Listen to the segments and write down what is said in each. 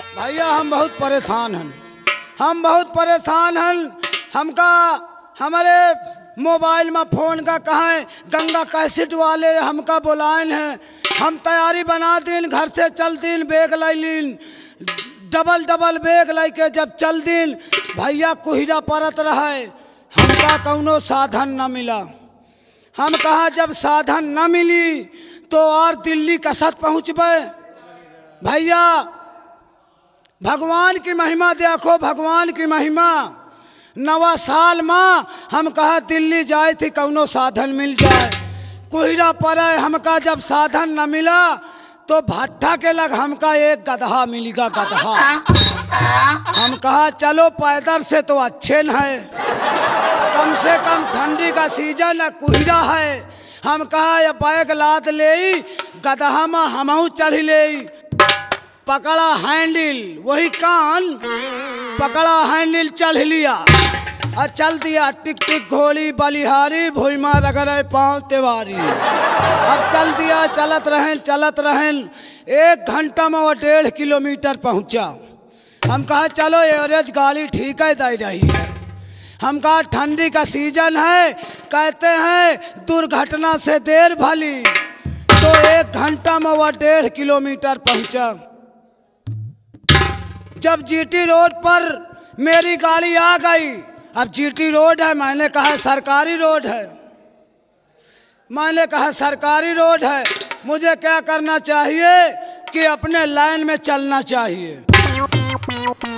भैया हम बहुत परेशान हैं, हम बहुत परेशान हैं। हमका हमारे मोबाइल में फ़ोन का कहाँ है, गंगा कैसेट वाले हमका बुलाएन हैं। हम तैयारी बना दिन, घर से चल दिन, बैग लाई लीन, डबल डबल बैग लाई के जब चल दिन, भैया कुहिरा परत रहे, हमका कौनो साधन न मिला। हम कहा जब साधन न मिली तो और दिल्ली कसत पहुँचबे। भैया भगवान की महिमा देखो, भगवान की महिमा। नवा साल में हम कहा दिल्ली जाए थी, कौनो साधन मिल जाए, कोहिरा पड़े। हमका जब साधन न मिला तो भट्टा के लग हमका एक गधा मिलेगा, गधा। हम कहा चलो पैदल से तो अच्छे न है, कम से कम ठंडी का सीजन है, कोहिरा है। हम कहा ये बैग लाद ले, गधा में हमहू चढ़ ले। पकड़ा हैंडल, वही कान पकड़ा हैंडल, चढ़ लिया और चल दिया। टिक टिक घोड़ी बलिहारी, भुइमा रगड़े पाँव तिवारी। अब चल दिया, चलत रहें। 1 घंटा में वो 1.5 किलोमीटर पहुंचा। हम कहा चलो एवरेज गाड़ी ठीक है दे रही है। हम कहा ठंडी का सीजन है, कहते हैं दुर्घटना से देर भली। तो 1 घंटा में वो 1.5 किलोमीटर पहुंचा। जब जीटी रोड पर मेरी गाड़ी आ गई, अब जीटी रोड है, मैंने कहा सरकारी रोड है, मैंने कहा सरकारी रोड है, मुझे क्या करना चाहिए कि अपने लाइन में चलना चाहिए।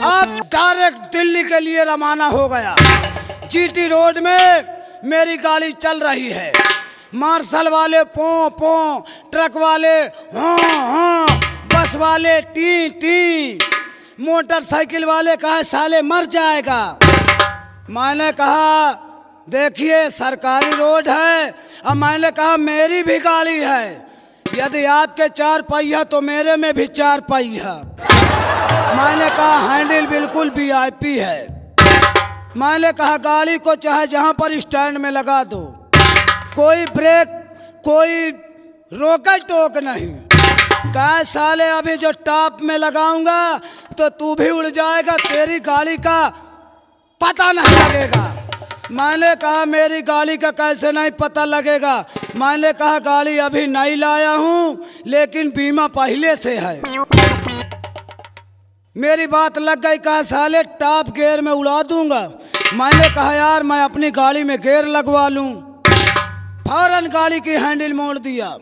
अब डायरेक्ट दिल्ली के लिए रवाना हो गया। जीटी रोड में मेरी गाड़ी चल रही है, मार्शल वाले पों पों, ट्रक वाले हाँ, बस वाले टी टी, मोटरसाइकिल वाले कहा साले मर जाएगा। मैंने कहा देखिए सरकारी रोड है। अब मैंने कहा मेरी भी गाड़ी है, यदि आपके 4 पहिया तो मेरे में भी 4 पहिया। मैंने कहा हैंडल बिल्कुल वीआईपी है। मैंने कहा गाड़ी को चाहे जहाँ पर स्टैंड में लगा दो, कोई ब्रेक, कोई रोका टोक नहीं। कहा साले अभी जो टॉप में लगाऊंगा तो तू भी उड़ जाएगा, तेरी गाड़ी का पता नहीं लगेगा। मैंने कहा मेरी गाड़ी का कैसे नहीं पता लगेगा। मैंने कहा गाड़ी अभी नहीं लाया हूँ, लेकिन बीमा पहले से है। मेरी बात लग गई, कहा साले टॉप गियर में उड़ा दूंगा। मैंने कहा यार मैं अपनी गाड़ी में गियर लगवा लूँ। फौरन गाड़ी की हैंडल मोड़ दिया,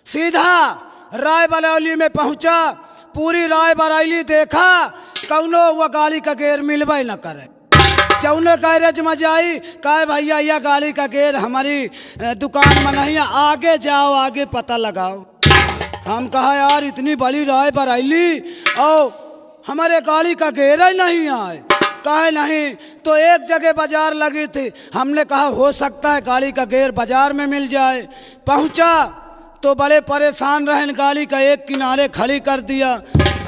सीधा रायबरेली में पहुंचा। पूरी रायबरेली देखा, कौनो वह गाड़ी का गेयर मिलवा न करे। जौने गैरेज में जाई, कहे भैया यह गाड़ी का गेयर हमारी दुकान में नहीं है, आगे जाओ, आगे पता लगाओ। हम कहा यार इतनी बड़ी रायबरेली और हमारे गाड़ी का गेयर ही नहीं आए। कहे नहीं, तो एक जगह बाजार लगी थी। हमने कहा हो सकता है गाड़ी का गेयर बाजार में मिल जाए। पहुंचा तो बड़े परेशान रहे, गाड़ी का एक किनारे खड़ी कर दिया।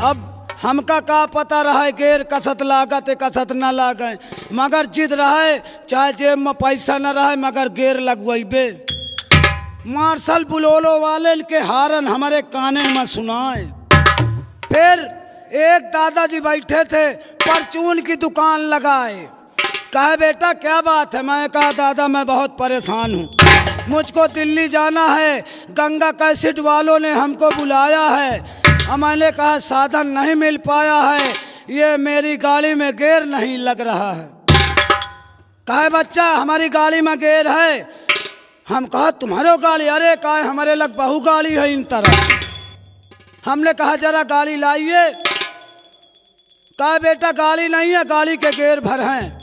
अब हमका का पता रहा गेर कसत लागत कसत न लागे, मगर जिद रहे, चाहे जेब में पैसा न रहे मगर गेर लगवाइबे। मार्शल बुलोलो वाले के हारन हमारे काने में सुनाए। फिर एक दादाजी बैठे थे, परचून की दुकान लगाए। कहे बेटा क्या बात है। मैं कहा दादा मैं बहुत परेशान हूँ, मुझको दिल्ली जाना है, गंगा कैसेट वालों ने हमको बुलाया है। और मैंने कहा साधन नहीं मिल पाया है, ये मेरी गाड़ी में गेयर नहीं लग रहा है। कहे बच्चा हमारी गाड़ी में गेयर है। हम कहा तुम्हारे गाड़ी, अरे कहे हमारे लग बहु गाड़ी है इन तरह। हमने कहा जरा गाड़ी लाइए। कहा बेटा गाड़ी नहीं है, गाड़ी के गेयर भर हैं।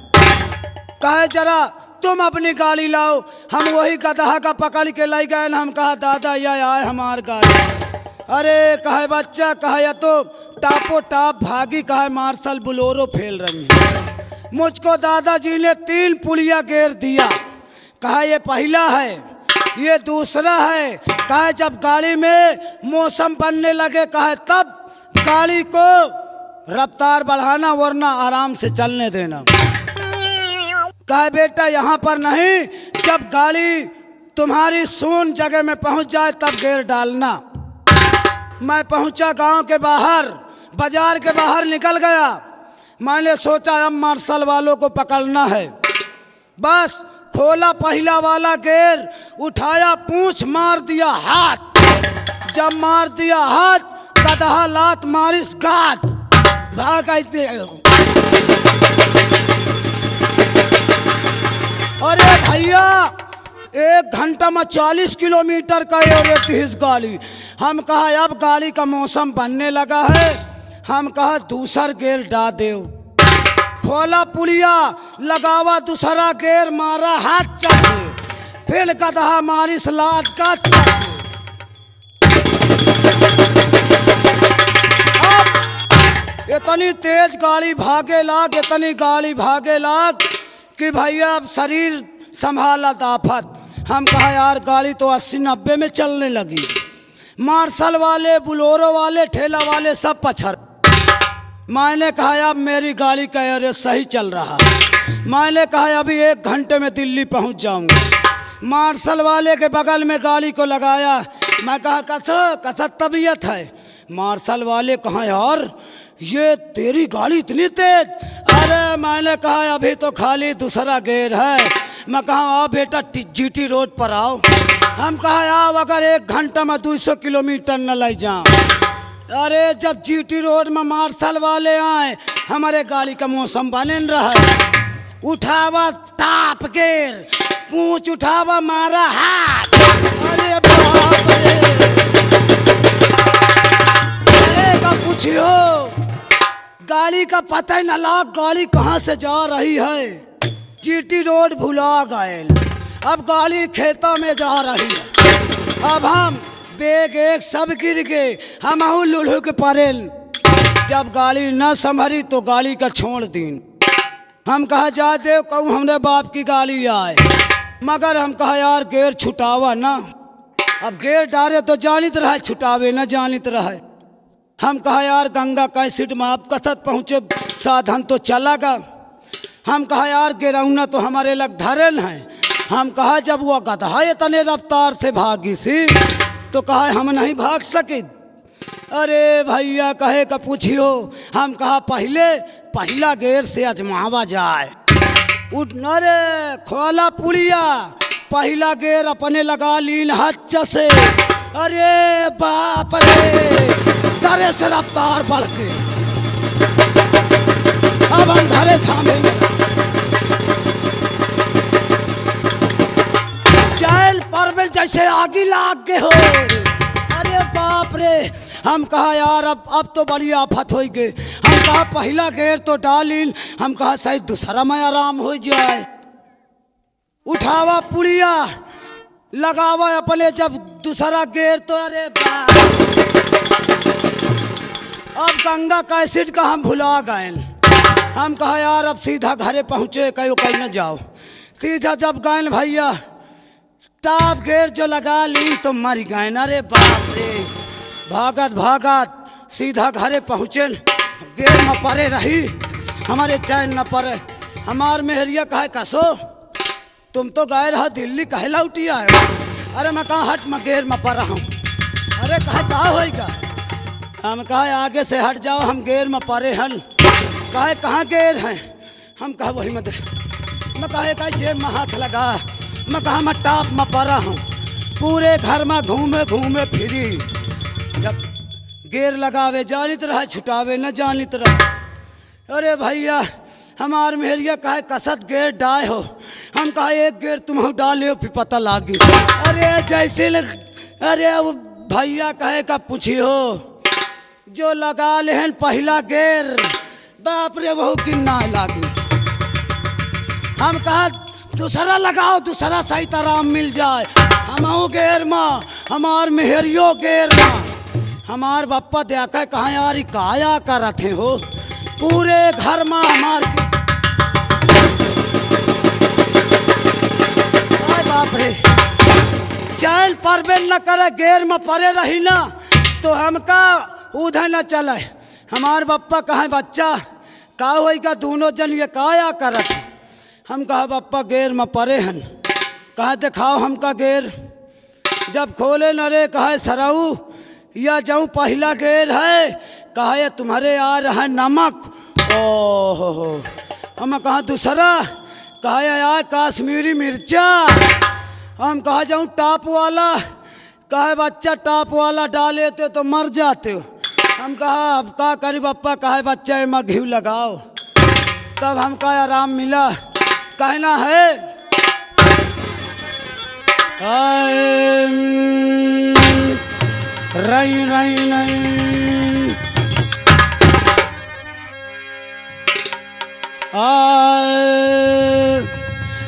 कहे जरा तुम अपनी गाड़ी लाओ। हम वही गधा का पकड़ के लाई गए। हम कहा दादा यह आए हमार गाड़ी। अरे कहे बच्चा, कहे तो टापो टाप भागी, कहे मार्शल बुलोरो फेल रही है। मुझको दादाजी ने 3 पुलिया गेर दिया। कहा ये पहला है, ये दूसरा है। कहे जब गाड़ी में मौसम बनने लगे, कहे तब गाड़ी को रफ्तार बढ़ाना, वरना आराम से चलने देना। कहे बेटा यहाँ पर नहीं, जब गाड़ी तुम्हारी सून जगह में पहुँच जाए तब गेयर डालना। मैं पहुँचा गांव के बाहर, बाजार के बाहर निकल गया। मैंने सोचा अब मार्शल वालों को पकड़ना है। बस खोला पहला वाला गेर, उठाया पूंछ, मार दिया हाथ। जब मार दिया हाथ, गदहा लात मारिस गात, भाग आई। अरे भैया 1 घंटा में 40 किलोमीटर का रहती है इस गाड़ी। हम कहा अब गाड़ी का मौसम बनने लगा है, हम कहा दूसर गेर डा देव। खोला पुलिया, लगावा दूसरा गेर, मारा हाथ से, फिर गदहा मारिस लात का से। अब इतनी तेज गाड़ी भागे लाग, इतनी गाड़ी भागे लाग कि भैया अब शरीर संभाला आफत। हम कहा यार गाड़ी तो 80-90 में चलने लगी। मार्शल वाले, बुलोरो वाले, ठेला वाले सब पछड़। मैंने कहा अब मेरी गाड़ी का एवरेज सही चल रहा। मैंने कहा अभी 1 घंटे में दिल्ली पहुंच जाऊंगा। मार्शल वाले के बगल में गाड़ी को लगाया। मैं कहा कैसा तबीयत है? मार्शल वाले कहा यार ये तेरी गाड़ी इतनी तेज। अरे मैंने कहा अभी तो खाली दूसरा गेर है। मैं कहा आओ बेटा जीटी रोड पर आओ। हम कहा आओ अगर 1 घंटा में 200 किलोमीटर न ले जाऊँ। अरे जब जीटी रोड में मार्शल वाले आए, हमारे गाड़ी का मौसम बने रहा। उठावा टाप गेर, पूंछ उठावा, मारा हाथ। अरे बाप रे, का पूछियो गाड़ी का पता ही न लगा गाड़ी कहाँ से जा रही है। जीटी रोड भुला गए। अब गाड़ी खेतों में जा रही है। अब हम बेग एक सब गिर गए, हम लुढ़ू के परेल। जब गाड़ी न संभरी तो गाड़ी का छोड़ दीन। हम कहा जा दे कहूँ हमरे बाप की गाड़ी आए, मगर हम कहा यार गेर छुटावा ना। अब गेर डारे तो जानित रहे, छुटावे न जानित रहे। हम कहा यार गंगा कैसेट में आप कसत पहुँचे, साधन तो चलागा। हम कहा यार गिरौना तो हमारे लग धरन है। हम कहा जब वो गधा इतने रफ्तार से भागी सी तो कहा हम नहीं भाग सके। अरे भैया कहे का पूछियो। हम कहा पहला गेर से अजमावा जाए। अरे खोला पुलिया, पहला गेर अपने लगा लीन हच्च से। अरे बाप रे, धरे से रफ्तार बढ़ के अब हम धरे थामे। चैल परवेल जैसे आगे लाग के हो। अरे बाप रे, हम कहा यार अब तो बड़ी आफत हो गई। हम कहा पहला गेर तो डालिन, हम कहा शायद दूसरा में आराम हो जाए। उठावा पुलिया, लगावा अपने जब दूसरा गेर तो अरे बाप, अब गंगा कैसेट का हम भुला गए। हम कहा यार अब सीधा घरे पहुँचे, कहीं कहीं न जाओ। सीधा जब गए भैया टाप गेर जो लगा ली तो मर गए। अरे बाप रे, भागत भागत सीधा घरे पहुँचे। गेर में परे रही, हमारे चैन न पड़े। हमार मेहरिया कहे कसो तुम तो गए रहो दिल्ली, कहे लौटी आए। अरे मैं कहा हट, मैं गेर में पड़ रहा हूँ। अरे कहे कहा होएगा? हम कहा आगे से हट जाओ, हम गेर में पड़े हन। कहे कहाँ गेर हैं? हम कहा वही मत। मैं कहे जेब में हाथ लगा। मैं कहा मैं टाप में पड़ा हूँ। पूरे घर में घूमे घूमे फिरी, जब गेर लगावे जानित रहा, छुटावे न जानित रहा। अरे भैया हमार मेहरिया कहे कसत गेर डाए हो। हम कहा एक गेर तुम डाले हो फिर पता लागी। अरे जैसे अरे वो भैया कहे का पूछी हो जो लगा लेहन पहला गेर, बाप रे बहु गिनना लागी। हम कहा दूसरा लगाओ, दूसरा सही तरह मिल जाए। हम गेर में, हमार मेहरियो गेर में। हमार बापा देखा कहाँ यार काया करते हो, पूरे घर में हमार बाप रे। चैन परबेल न करे, गेर में परे रही ना तो हमका उधर न चले। हमार बापा कहा बच्चा का होगा, दोनों जन ये काया करत। हम कहा बापा गेर में परे हन। कहा दिखाओ हमका गेर। जब खोले न रे कहा सराऊ या जाऊँ पहला गेर है। कहा ये तुम्हारे यार है नमक। ओहो हम कहा दूसरा, कहा यार काश्मीरी मिर्चा। हम कहा जाऊँ टॉप वाला, कहा बच्चा टॉप वाला डाले थे तो मर जाते हो। हम कहा अब का करी पप्पा, कहा बच्चा ये घी लगाओ। तब हमका आराम मिला। कहना है रई रई रई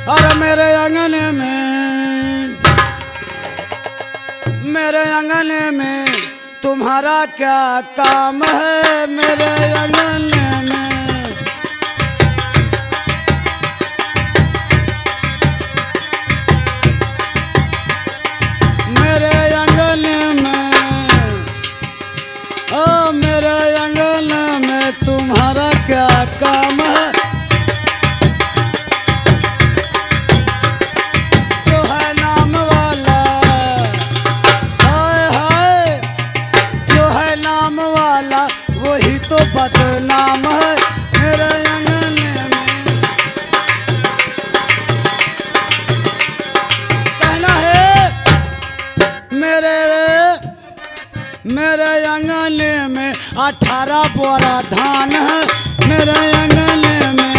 अरे मेरे आंगन में तुम्हारा क्या काम है। मेरे आंगन में मेरे आंगन में तुम्हारा क्या काम है। जो है नाम वाला, हाय हाय, जो है नाम वाला वही तो बदनाम है। मेरे आंगन में कहना है मेरे आंगन में 18 बोरा धान है। मेरे आंगन में,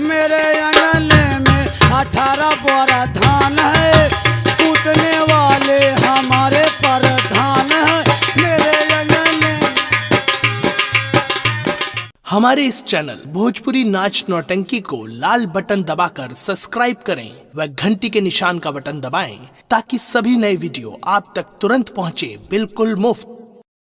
मेरे आंगन में 18 बोरा धान है। कूटने वाले हमारे प्रधान है। मेरे आंगन में। हमारे इस चैनल भोजपुरी नाच नौटंकी को लाल बटन दबाकर सब्सक्राइब करें व घंटी के निशान का बटन दबाएं ताकि सभी नए वीडियो आप तक तुरंत पहुंचे बिल्कुल मुफ्त।